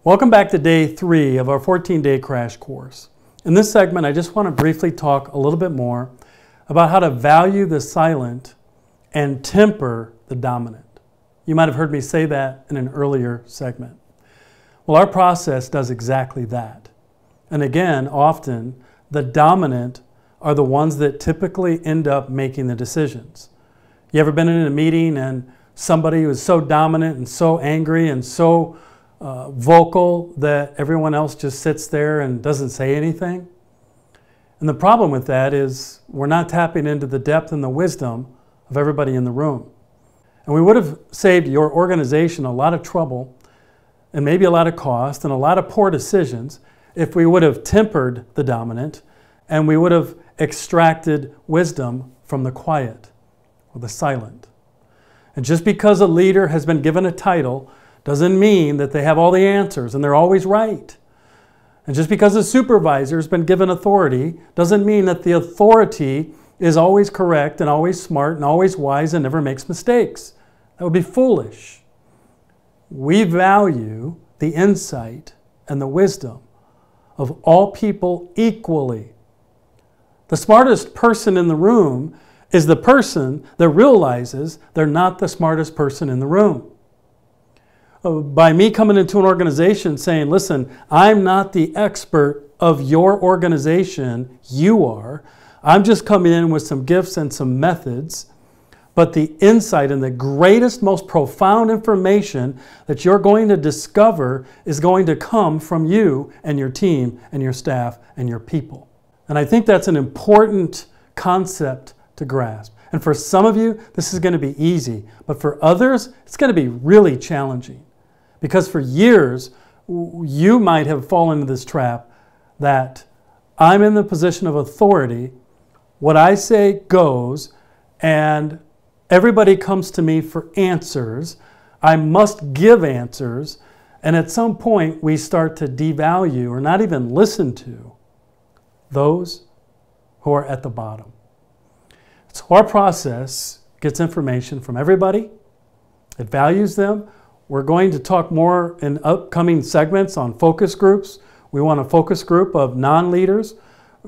Welcome back to day 3 of our 14-day crash course. In this segment, I just want to briefly talk a little bit more about how to value the silent and temper the dominant. You might have heard me say that in an earlier segment. Well, our process does exactly that. And again, often, the dominant are the ones that typically end up making the decisions. You ever been in a meeting and somebody who is so dominant and so angry and so vocal that everyone else just sits there and doesn't say anything? And the problem with that is we're not tapping into the depth and the wisdom of everybody in the room. And we would have saved your organization a lot of trouble and maybe a lot of cost and a lot of poor decisions if we would have tempered the dominant and we would have extracted wisdom from the quiet or the silent. And just because a leader has been given a title doesn't mean that they have all the answers and they're always right. And just because a supervisor has been given authority doesn't mean that the authority is always correct and always smart and always wise and never makes mistakes. That would be foolish. We value the insight and the wisdom of all people equally. The smartest person in the room is the person that realizes they're not the smartest person in the room. By me coming into an organization saying, listen, I'm not the expert of your organization, you are. I'm just coming in with some gifts and some methods. But the insight and the greatest, most profound information that you're going to discover is going to come from you and your team and your staff and your people. And I think that's an important concept to grasp. And for some of you, this is going to be easy. But for others, it's going to be really challenging. Because for years, you might have fallen into this trap that I'm in the position of authority, what I say goes, and everybody comes to me for answers. I must give answers, and at some point we start to devalue or not even listen to those who are at the bottom. So our process gets information from everybody. It values them. We're going to talk more in upcoming segments on focus groups. We want a focus group of non-leaders.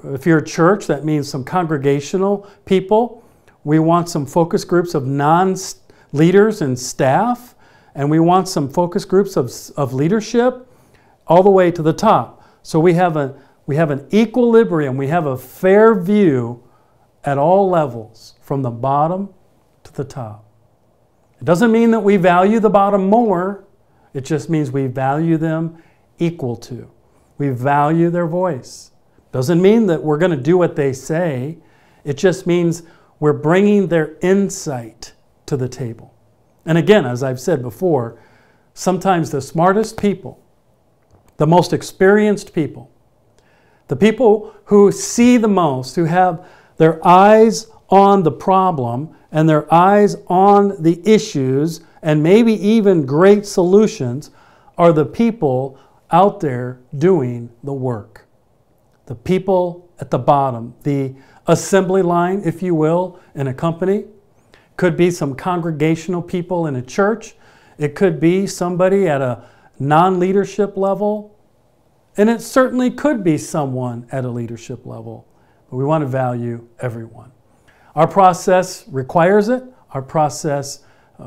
If you're a church, that means some congregational people. We want some focus groups of non-leaders and staff. And we want some focus groups of leadership all the way to the top. So we have an equilibrium. We have a fair view at all levels, from the bottom to the top. It doesn't mean that we value the bottom more. It just means we value them equal to. We value their voice. Doesn't mean that we're going to do what they say. It just means we're bringing their insight to the table. And again, as I've said before, sometimes the smartest people, the most experienced people, the people who see the most, who have their eyes on the problem and their eyes on the issues and maybe even great solutions, are the people out there doing the work. The people at the bottom, the assembly line, if you will, in a company. Could be some congregational people in a church. It could be somebody at a non-leadership level. And it certainly could be someone at a leadership level. But we want to value everyone. Our process requires it. Our process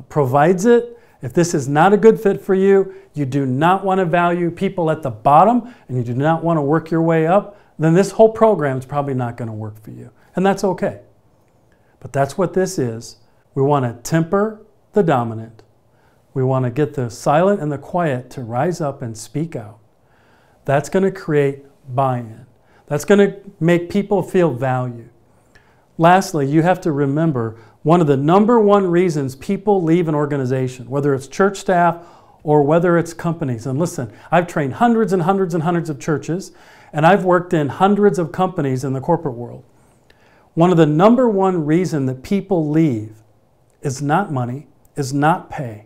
provides it. If this is not a good fit for you, you do not want to value people at the bottom, and you do not want to work your way up, then this whole program is probably not going to work for you. And that's okay. But that's what this is. We want to temper the dominant. We want to get the silent and the quiet to rise up and speak out. That's going to create buy-in. That's going to make people feel valued. Lastly, you have to remember one of the number one reasons people leave an organization, whether it's church staff or whether it's companies. And listen, I've trained hundreds and hundreds and hundreds of churches, and I've worked in hundreds of companies in the corporate world. One of the number one reason that people leave is not money, is not pay.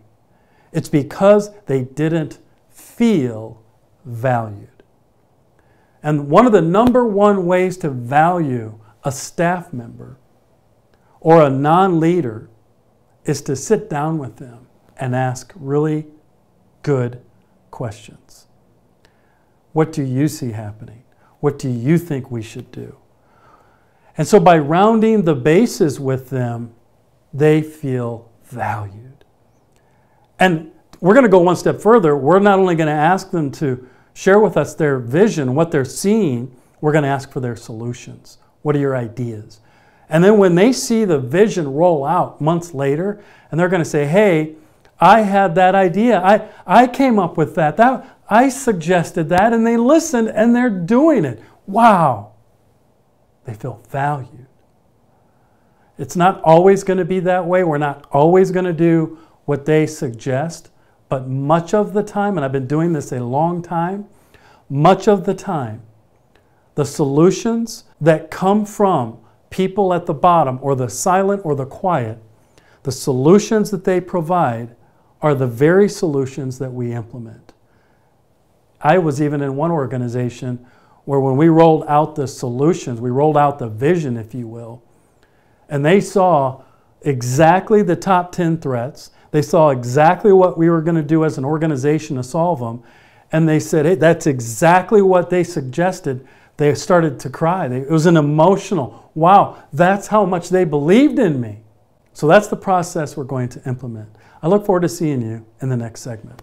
It's because they didn't feel valued. And one of the number one ways to value a staff member or a non-leader is to sit down with them and ask really good questions. What do you see happening? What do you think we should do? And so by rounding the bases with them, they feel valued. And we're going to go one step further. We're not only going to ask them to share with us their vision, what they're seeing, we're going to ask for their solutions. What are your ideas? And then when they see the vision roll out months later, and they're going to say, hey, I had that idea. I came up with that. I suggested that, and they listened, and they're doing it. Wow. They feel valued. It's not always going to be that way. We're not always going to do what they suggest, but much of the time, and I've been doing this a long time, much of the time, the solutions that come from people at the bottom, or the silent or the quiet, the solutions that they provide are the very solutions that we implement. I was even in one organization where when we rolled out the solutions, we rolled out the vision, if you will, and they saw exactly the top 10 threats. They saw exactly what we were going to do as an organization to solve them. And they said, hey, that's exactly what they suggested. They started to cry. It was an emotional, wow, that's how much they believed in me. So that's the process we're going to implement. I look forward to seeing you in the next segment.